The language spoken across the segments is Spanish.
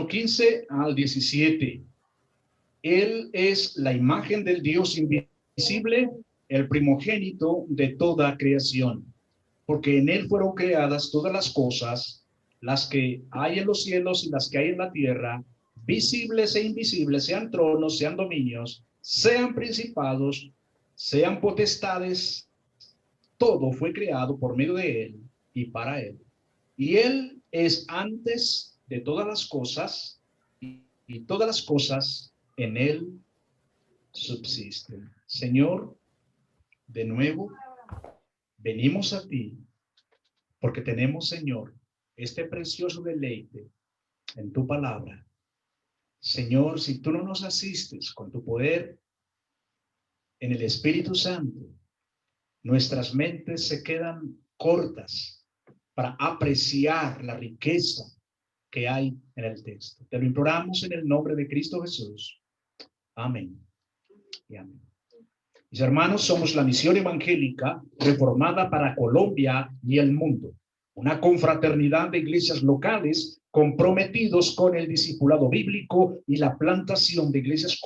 15 al 17. Él es la imagen del Dios invisible, el primogénito de toda creación, porque en él fueron creadas todas las cosas, las que hay en los cielos y las que hay en la tierra, visibles e invisibles, sean tronos, sean dominios, sean principados, sean potestades, todo fue creado por medio de él y para él. Y él es antes de todas las cosas, y todas las cosas en él subsisten. Señor, de nuevo, venimos a ti porque tenemos, Señor, este precioso deleite en tu palabra. Señor, si tú no nos asistes con tu poder en el Espíritu Santo, nuestras mentes se quedan cortas para apreciar la riqueza que hay en el texto. Te lo imploramos en el nombre de Cristo Jesús. Amén y amén. Mis hermanos, somos la Misión Evangélica Reformada para Colombia y el mundo, una confraternidad de iglesias locales comprometidos con el discipulado bíblico y la plantación de iglesias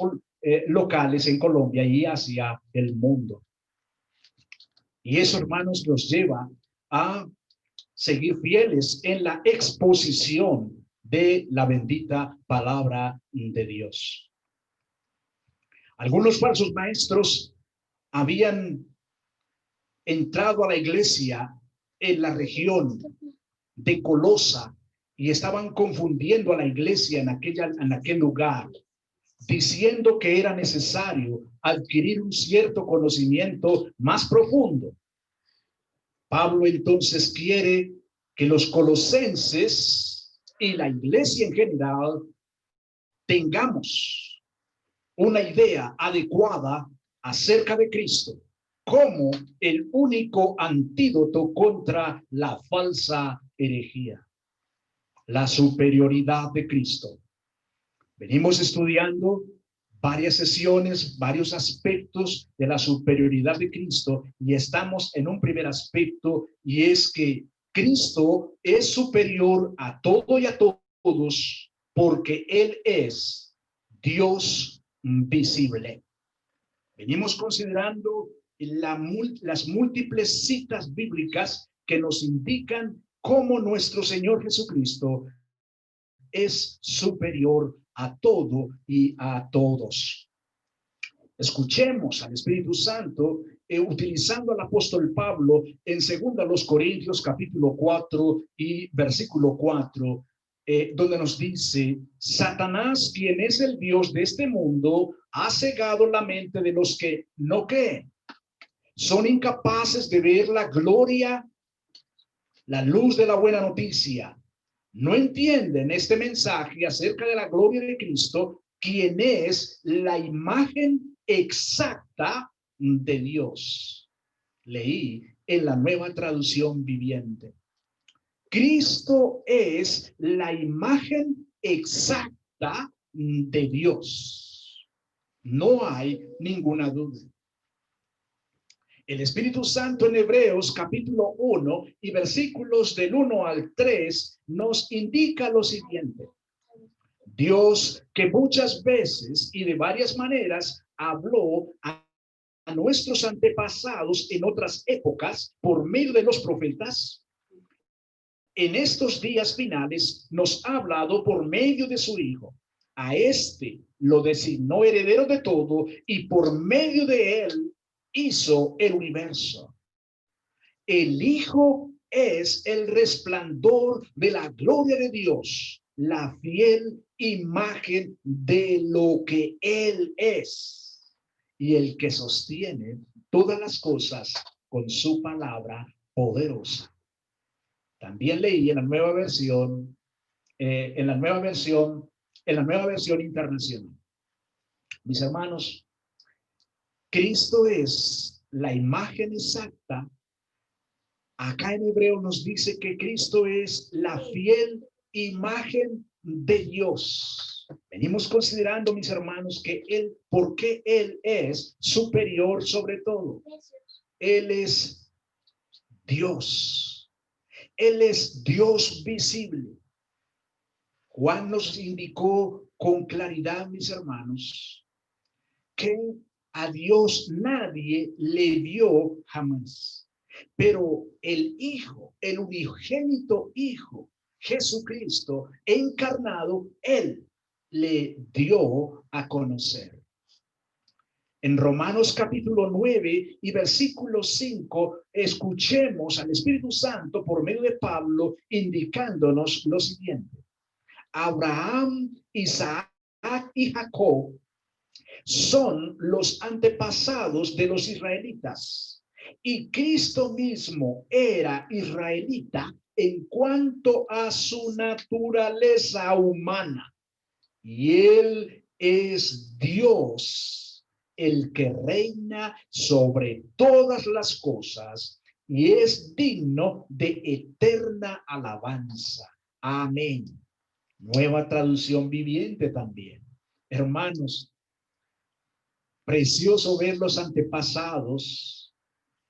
locales en Colombia y hacia el mundo. Y eso, hermanos, nos lleva a seguir fieles en la exposición de la bendita palabra de Dios. Algunos falsos maestros habían entrado a la iglesia en la región de Colosa y estaban confundiendo a la iglesia en aquel lugar, diciendo que era necesario adquirir un cierto conocimiento más profundo. Pablo entonces quiere que los colosenses y la iglesia en general tengamos una idea adecuada acerca de Cristo como el único antídoto contra la falsa herejía, la superioridad de Cristo. Venimos estudiando varias sesiones, varios aspectos de la superioridad de Cristo y estamos en un primer aspecto, y es que Cristo es superior a todo y a todos porque Él es Dios visible. Venimos considerando las múltiples citas bíblicas que nos indican cómo nuestro Señor Jesucristo es superior a todo y a todos. Escuchemos al Espíritu Santo utilizando al apóstol Pablo en 2 Corintios capítulo 4 y versículo 4, donde nos dice: Satanás, quien es el Dios de este mundo, ha cegado la mente de los que no creen. Son incapaces de ver la gloria, la luz de la buena noticia. No entienden este mensaje acerca de la gloria de Cristo, quien es la imagen exacta de Dios. Leí en la Nueva Traducción Viviente. Cristo es la imagen exacta de Dios. No hay ninguna duda. El Espíritu Santo en Hebreos capítulo 1 y versículos del 1 al 3 nos indica lo siguiente: Dios, que muchas veces y de varias maneras habló a nuestros antepasados en otras épocas por medio de los profetas, en estos días finales nos ha hablado por medio de su Hijo. A este lo designó heredero de todo y por medio de él hizo el universo. El Hijo es el resplandor de la gloria de Dios, la fiel imagen de lo que Él es, y el que sostiene todas las cosas con su palabra poderosa. También leí en la nueva versión, en la nueva versión internacional. Mis hermanos, Cristo es la imagen exacta. Acá en Hebreo nos dice que Cristo es la fiel imagen de Dios. Venimos considerando, mis hermanos, que Él, ¿por qué Él es superior sobre todo? Él es Dios. Él es Dios visible. Juan nos indicó con claridad, mis hermanos, que a Dios nadie le vio jamás. Pero el Hijo, el unigénito Hijo, Jesucristo encarnado, Él le dio a conocer. En Romanos capítulo 9 y versículo 5, escuchemos al Espíritu Santo por medio de Pablo indicándonos lo siguiente. Abraham, Isaac y Jacob son los antepasados de los israelitas. Y Cristo mismo era israelita en cuanto a su naturaleza humana. Y Él es Dios, el que reina sobre todas las cosas y es digno de eterna alabanza. Amén. Nueva traducción viviente también. Hermanos, precioso ver los antepasados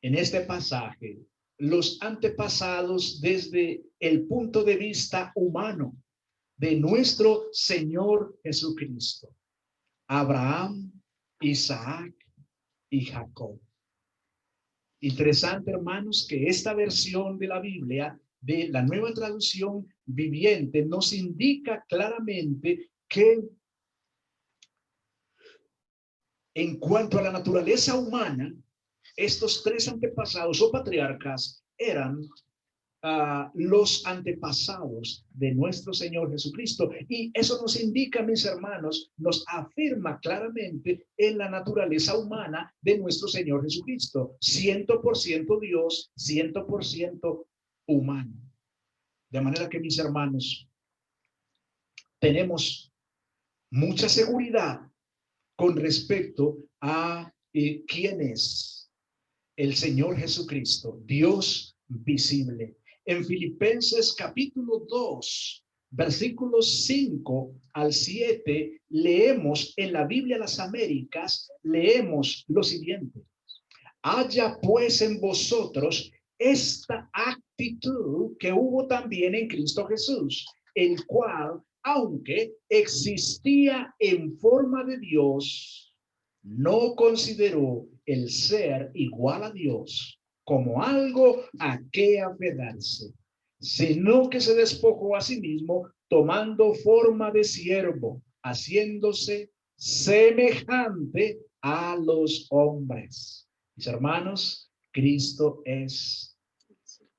en este pasaje, los antepasados desde el punto de vista humano de nuestro Señor Jesucristo. Abraham, Isaac y Jacob. Interesante, hermanos, que esta versión de la Biblia, de la nueva traducción viviente, nos indica claramente que en cuanto a la naturaleza humana, estos tres antepasados o patriarcas eran los antepasados de nuestro Señor Jesucristo. Y eso nos indica, mis hermanos, nos afirma claramente en la naturaleza humana de nuestro Señor Jesucristo. 100% Dios, 100% humano. De manera que, mis hermanos, tenemos mucha seguridad con respecto a quién es el Señor Jesucristo, Dios visible. En Filipenses capítulo 2, versículos 5 al 7, leemos en la Biblia de las Américas, leemos lo siguiente. Haya pues en vosotros esta actitud que hubo también en Cristo Jesús, el cual, aunque existía en forma de Dios, no consideró el ser igual a Dios como algo a que aferrarse, sino que se despojó a sí mismo, tomando forma de siervo, haciéndose semejante a los hombres. Mis hermanos, Cristo es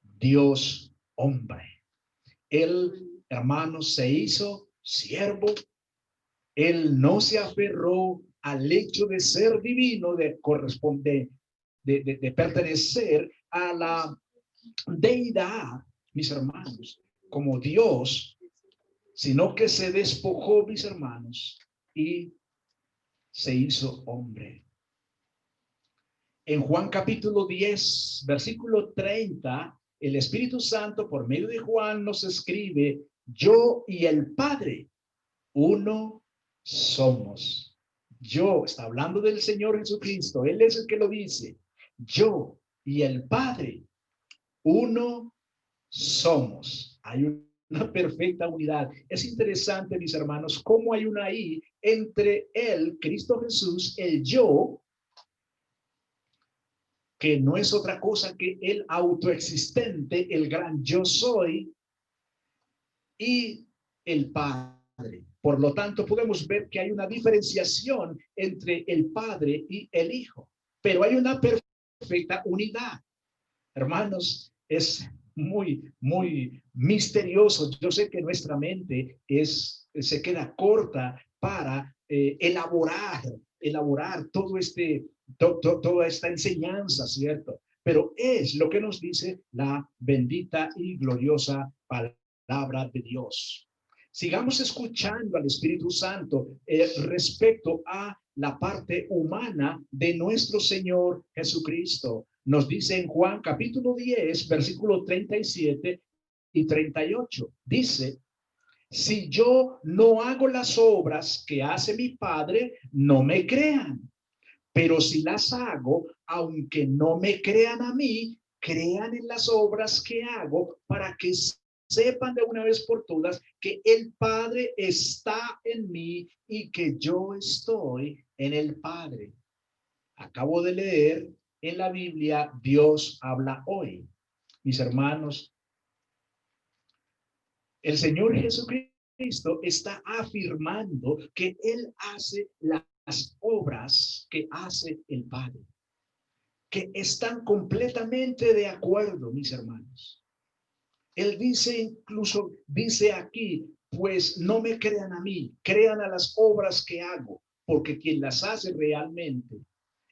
Dios hombre. Él, hermanos, se hizo siervo. Él no se aferró al hecho de ser divino, de corresponder, de pertenecer a la deidad, mis hermanos, como Dios, sino que se despojó, mis hermanos, y se hizo hombre. En Juan capítulo 10, versículo 30, el Espíritu Santo por medio de Juan nos escribe, yo y el Padre, uno somos. Yo, está hablando del Señor Jesucristo, Él es el que lo dice. Yo y el Padre, uno somos. Hay una perfecta unidad. Es interesante, mis hermanos, cómo hay una I entre Él, Cristo Jesús, el yo, que no es otra cosa que el autoexistente, el gran yo soy, y el Padre. Por lo tanto, podemos ver que hay una diferenciación entre el Padre y el Hijo, pero hay una perfecta unidad. Hermanos, es muy misterioso. Yo sé que nuestra mente se queda corta para elaborar toda esta enseñanza, ¿cierto? Pero es lo que nos dice la bendita y gloriosa palabra de Dios. Sigamos escuchando al Espíritu Santo respecto a la parte humana de nuestro Señor Jesucristo. Nos dice en Juan capítulo 10, versículo 37 y 38. Dice, si yo no hago las obras que hace mi Padre, no me crean. Pero si las hago, aunque no me crean a mí, crean en las obras que hago para que sepan de una vez por todas que el Padre está en mí y que yo estoy en el Padre. Acabo de leer en la Biblia, Dios habla hoy. Mis hermanos, el Señor Jesucristo está afirmando que Él hace las obras que hace el Padre, que están completamente de acuerdo, mis hermanos. Él dice, incluso dice aquí, pues no me crean a mí, crean a las obras que hago, porque quien las hace realmente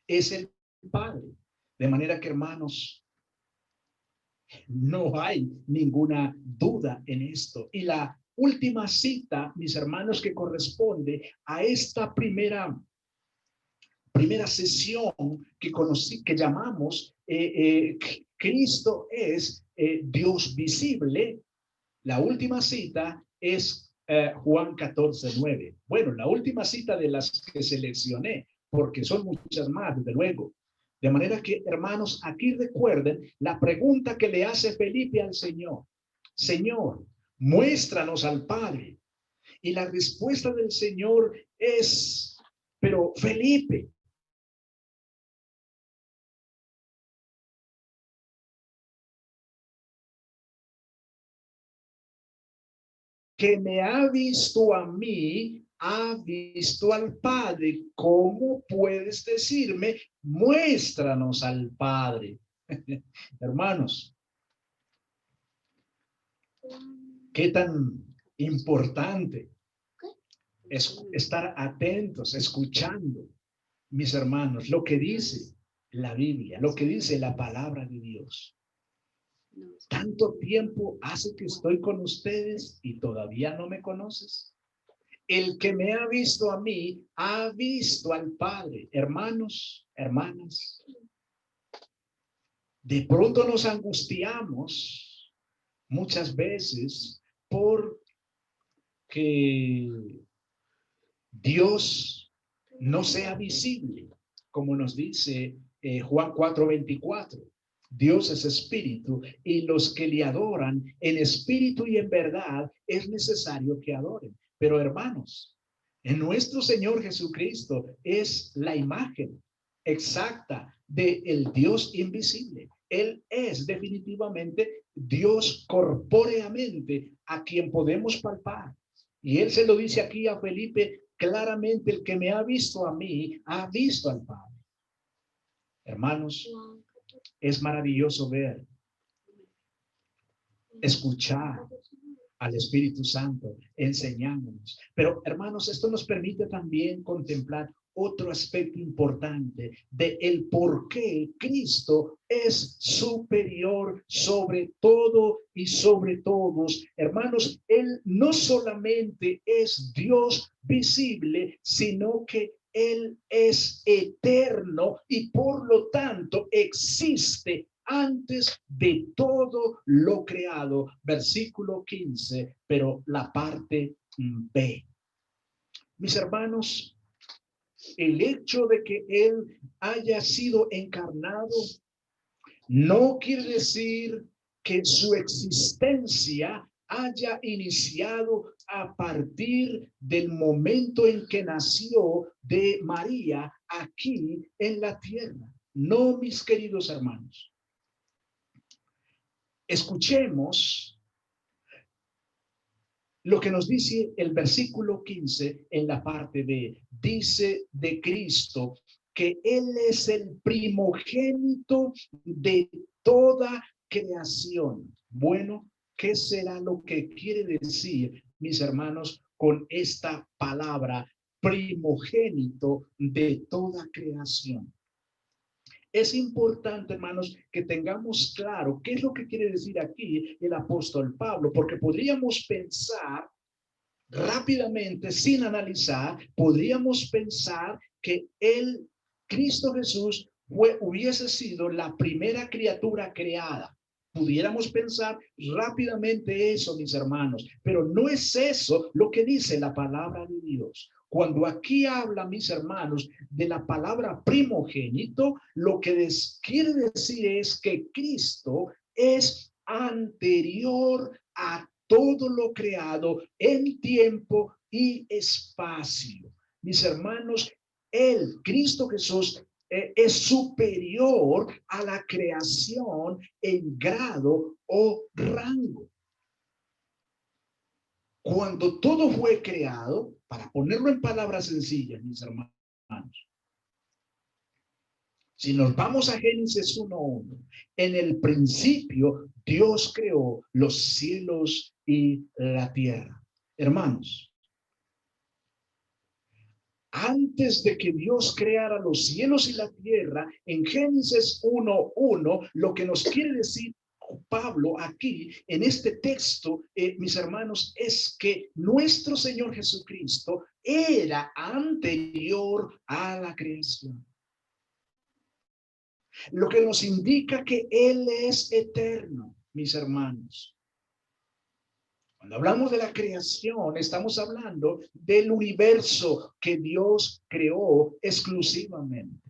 es el Padre. De manera que, hermanos, no hay ninguna duda en esto. Y la última cita, mis hermanos, que corresponde a esta primera sesión que llamamos Cristo es Dios visible. La última cita es Juan 14:9. Bueno, la última cita de las que seleccioné, porque son muchas más, desde luego. De manera que, hermanos, aquí recuerden la pregunta que le hace Felipe al Señor. Señor, muéstranos al Padre. Y la respuesta del Señor es, pero Felipe, que me ha visto a mí, ha visto al Padre. ¿Cómo puedes decirme, muéstranos al Padre? Hermanos, qué tan importante es estar atentos, escuchando, mis hermanos, lo que dice la Biblia, lo que dice la palabra de Dios. Tanto tiempo hace que estoy con ustedes y todavía no me conoces. El que me ha visto a mí, ha visto al Padre. Hermanos, hermanas, de pronto nos angustiamos muchas veces porque Dios no sea visible, como nos dice Juan 4:24. Dios es espíritu y los que le adoran en espíritu y en verdad es necesario que adoren. Pero hermanos, en nuestro Señor Jesucristo es la imagen exacta del Dios invisible. Él es definitivamente Dios corpóreamente a quien podemos palpar. Y él se lo dice aquí a Felipe claramente, el que me ha visto a mí, ha visto al Padre. Hermanos, es maravilloso ver, escuchar al Espíritu Santo enseñándonos. Pero, hermanos, esto nos permite también contemplar otro aspecto importante de el por qué Cristo es superior sobre todo y sobre todos. Hermanos, Él no solamente es Dios visible, sino que Él es eterno y por lo tanto existe antes de todo lo creado. Versículo 15, pero la parte B. Mis hermanos, el hecho de que Él haya sido encarnado no quiere decir que su existencia haya iniciado a partir del momento en que nació de María aquí en la tierra. No, mis queridos hermanos. Escuchemos lo que nos dice el versículo 15 en la parte B. Dice de Cristo que Él es el primogénito de toda creación. Bueno, ¿qué será lo que quiere decir, mis hermanos, con esta palabra primogénito de toda creación? Es importante, hermanos, que tengamos claro qué es lo que quiere decir aquí el apóstol Pablo, porque podríamos pensar rápidamente, sin analizar, podríamos pensar que Cristo Jesús, hubiese sido la primera criatura creada. Pudiéramos pensar rápidamente eso, mis hermanos, pero no es eso lo que dice la palabra de Dios. Cuando aquí habla, mis hermanos, de la palabra primogénito, lo que quiere decir es que Cristo es anterior a todo lo creado en tiempo y espacio. Mis hermanos, Cristo Jesús, es superior a la creación en grado o rango. Cuando todo fue creado, para ponerlo en palabras sencillas, mis hermanos, si nos vamos a Génesis 1:1, en el principio Dios creó los cielos y la tierra. Hermanos, antes de que Dios creara los cielos y la tierra, en Génesis 1:1, lo que nos quiere decir Pablo aquí en este texto, mis hermanos, es que nuestro Señor Jesucristo era anterior a la creación. Lo que nos indica que Él es eterno, mis hermanos. Cuando hablamos de la creación, estamos hablando del universo que Dios creó exclusivamente.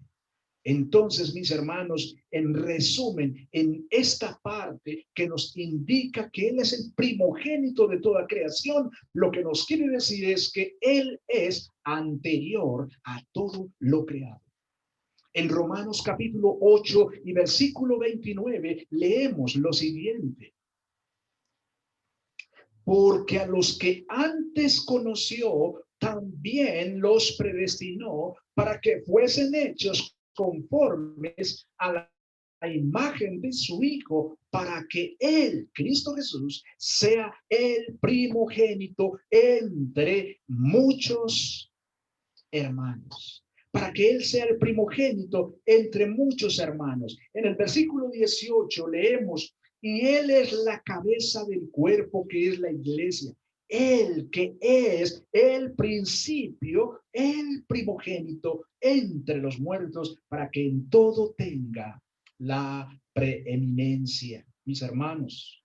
Entonces, mis hermanos, en resumen, en esta parte que nos indica que Él es el primogénito de toda creación, lo que nos quiere decir es que Él es anterior a todo lo creado. En Romanos capítulo 8 y versículo 29 leemos lo siguiente. Porque a los que antes conoció, también los predestinó para que fuesen hechos conformes a la imagen de su Hijo, para que Él, Cristo Jesús, sea el primogénito entre muchos hermanos. Para que Él sea el primogénito entre muchos hermanos. En el versículo 18 leemos: y Él es la cabeza del cuerpo, que es la iglesia. Él que es el principio, el primogénito entre los muertos, para que en todo tenga la preeminencia. Mis hermanos,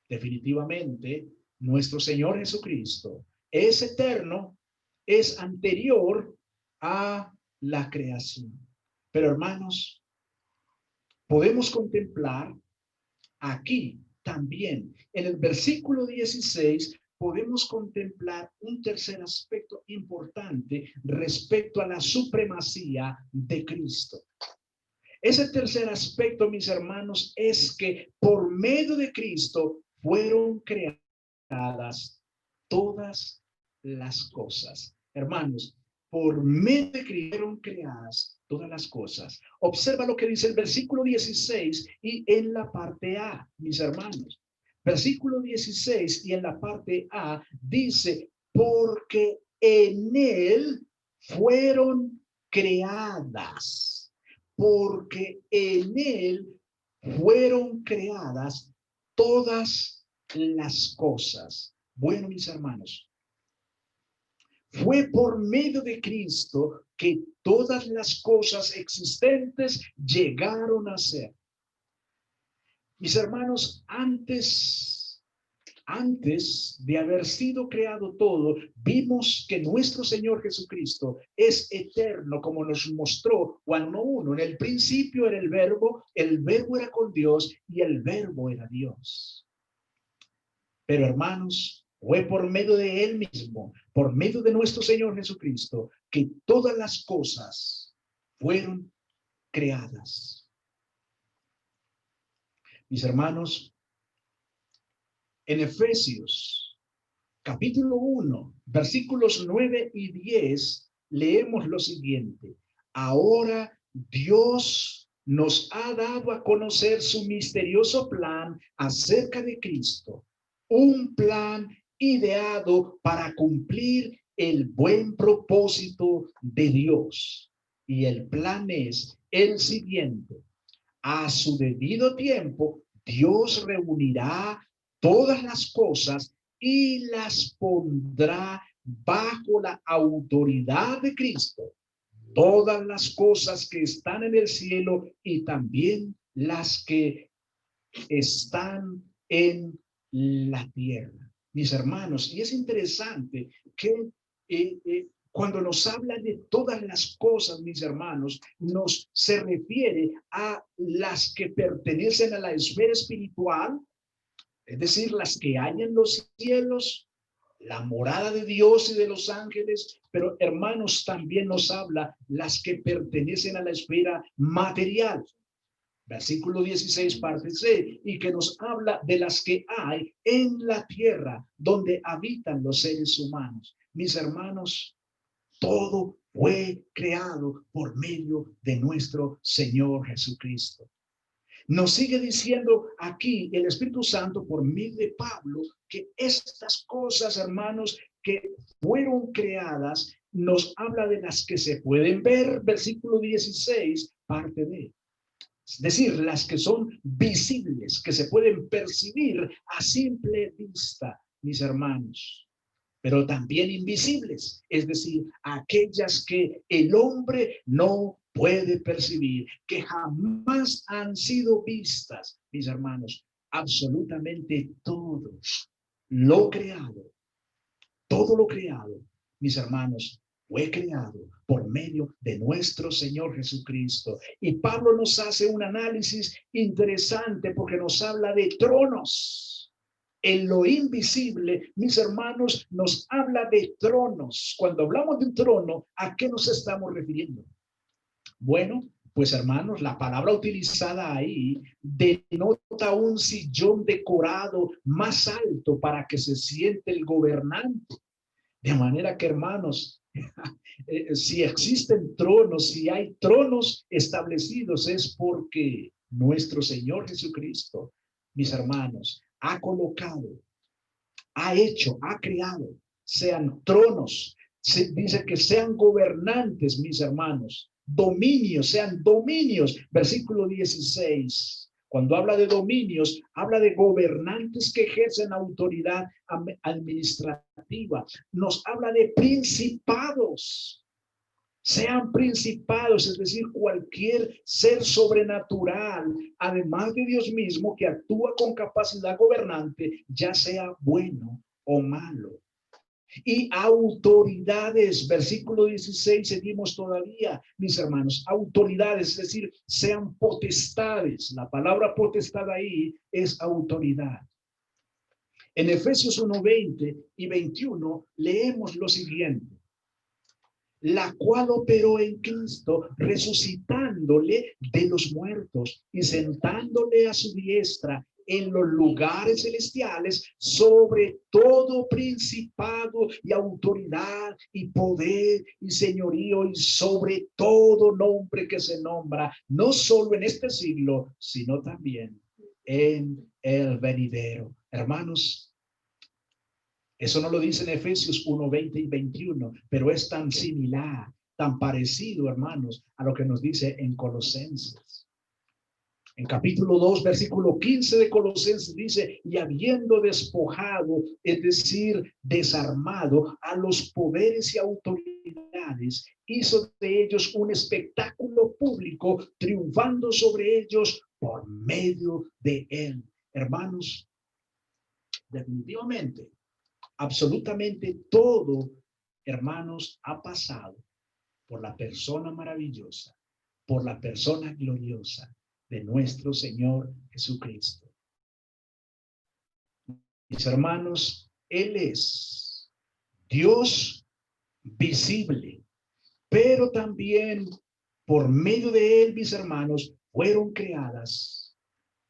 definitivamente, nuestro Señor Jesucristo es eterno, es anterior a la creación. Pero hermanos, podemos contemplar aquí también, en el versículo 16, podemos contemplar un tercer aspecto importante respecto a la supremacía de Cristo. Ese tercer aspecto, mis hermanos, es que por medio de Cristo fueron creadas todas las cosas. Hermanos, por medio de Cristo fueron creadas todas las cosas. Observa lo que dice el versículo 16 y en la parte A, mis hermanos. Versículo 16 y en la parte A dice: porque en Él fueron creadas. Porque en Él fueron creadas todas las cosas. Bueno, mis hermanos, fue por medio de Cristo que todas las cosas existentes llegaron a ser. Mis hermanos, antes de haber sido creado todo, vimos que nuestro Señor Jesucristo es eterno, como nos mostró Juan 1:1. En el principio era el verbo era con Dios y el verbo era Dios. Pero hermanos, fue por medio de Él mismo, por medio de nuestro Señor Jesucristo, que todas las cosas fueron creadas. Mis hermanos, en Efesios capítulo 1, versículos 9 y 10, leemos lo siguiente: ahora Dios nos ha dado a conocer su misterioso plan acerca de Cristo, un plan ideado para cumplir el buen propósito de Dios. Y el plan es el siguiente: a su debido tiempo, Dios reunirá todas las cosas y las pondrá bajo la autoridad de Cristo. Todas las cosas que están en el cielo y también las que están en la tierra. Mis hermanos, y es interesante que cuando nos habla de todas las cosas, mis hermanos, se refiere a las que pertenecen a la esfera espiritual, es decir, las que hay en los cielos, la morada de Dios y de los ángeles, pero hermanos, también nos habla las que pertenecen a la esfera material. Versículo 16, parte C, y que nos habla de las que hay en la tierra, donde habitan los seres humanos. Mis hermanos, todo fue creado por medio de nuestro Señor Jesucristo. Nos sigue diciendo aquí el Espíritu Santo por medio de Pablo que estas cosas, hermanos, que fueron creadas, nos habla de las que se pueden ver, versículo 16, parte D. Es decir, las que son visibles, que se pueden percibir a simple vista, mis hermanos, pero también invisibles, es decir, aquellas que el hombre no puede percibir, que jamás han sido vistas, mis hermanos. Absolutamente todo lo creado, todo lo creado, mis hermanos, fue creado por medio de nuestro Señor Jesucristo. Y Pablo nos hace un análisis interesante porque nos habla de tronos. En lo invisible, mis hermanos, nos habla de tronos. Cuando hablamos de un trono, ¿a qué nos estamos refiriendo? Bueno, pues hermanos, la palabra utilizada ahí denota un sillón decorado más alto para que se siente el gobernante. De manera que, hermanos, si existen tronos, si hay tronos establecidos, es porque nuestro Señor Jesucristo, mis hermanos, ha colocado, ha hecho, ha creado, sean tronos, se dice que sean gobernantes, mis hermanos, dominios, sean dominios, versículo 16. Cuando habla de dominios, habla de gobernantes que ejercen autoridad administrativa. Nos habla de principados. Sean principados, es decir, cualquier ser sobrenatural, además de Dios mismo, que actúa con capacidad gobernante, ya sea bueno o malo. Y autoridades, versículo 16, seguimos todavía, mis hermanos, autoridades, es decir, sean potestades. La palabra potestad ahí es autoridad. En Efesios 1, 20 y 21 leemos lo siguiente: la cual operó en Cristo, resucitándole de los muertos y sentándole a su diestra en los lugares celestiales, sobre todo principado y autoridad y poder y señorío, y sobre todo nombre que se nombra, no solo en este siglo, sino también en el venidero. Hermanos, eso no lo dice en Efesios 1, 20 y 21, pero es tan similar, tan parecido, hermanos, a lo que nos dice en Colosenses. En capítulo 2, versículo 15 de Colosenses dice: y habiendo despojado, es decir, desarmado a los poderes y autoridades, hizo de ellos un espectáculo público, triunfando sobre ellos por medio de él. Hermanos, definitivamente, absolutamente todo, hermanos, ha pasado por la persona maravillosa, por la persona gloriosa de nuestro Señor Jesucristo. Mis hermanos, Él es Dios visible, pero también por medio de Él, mis hermanos, fueron creadas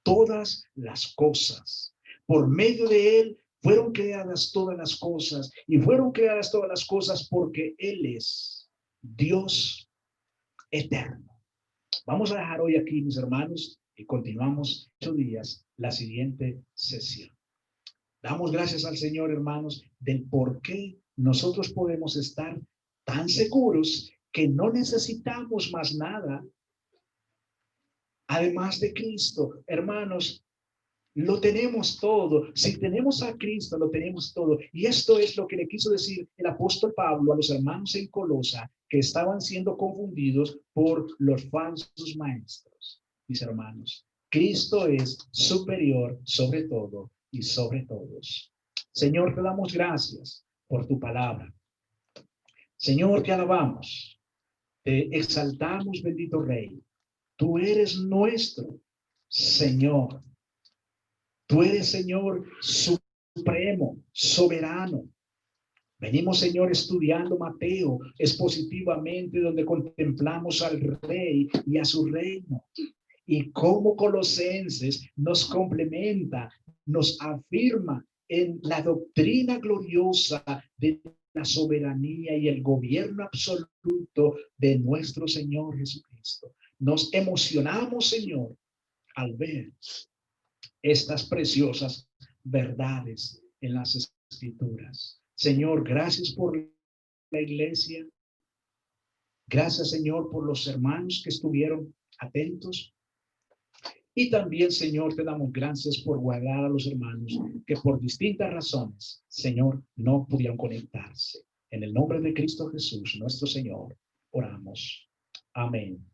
todas las cosas. Por medio de Él fueron creadas todas las cosas, y fueron creadas todas las cosas porque Él es Dios eterno. Vamos a dejar hoy aquí, mis hermanos, y continuamos 8 días la siguiente sesión. Damos gracias al Señor, hermanos, del por qué nosotros podemos estar tan seguros que no necesitamos más nada además de Cristo. Hermanos, lo tenemos todo. Si tenemos a Cristo, lo tenemos todo. Y esto es lo que le quiso decir el apóstol Pablo a los hermanos en Colosa, que estaban siendo confundidos por los falsos maestros. Mis hermanos, Cristo es superior sobre todo y sobre todos. Señor, te damos gracias por tu palabra. Señor, te alabamos, te exaltamos, bendito Rey. Tú eres nuestro Señor. Tú eres, Señor, supremo, soberano. Venimos, Señor, estudiando Mateo expositivamente, donde contemplamos al Rey y a su reino. Y cómo Colosenses nos complementa, nos afirma en la doctrina gloriosa de la soberanía y el gobierno absoluto de nuestro Señor Jesucristo. Nos emocionamos, Señor, al ver estas preciosas verdades en las Escrituras. Señor, gracias por la iglesia. Gracias, Señor, por los hermanos que estuvieron atentos. Y también, Señor, te damos gracias por guardar a los hermanos que por distintas razones, Señor, no pudieron conectarse. En el nombre de Cristo Jesús, nuestro Señor, oramos. Amén.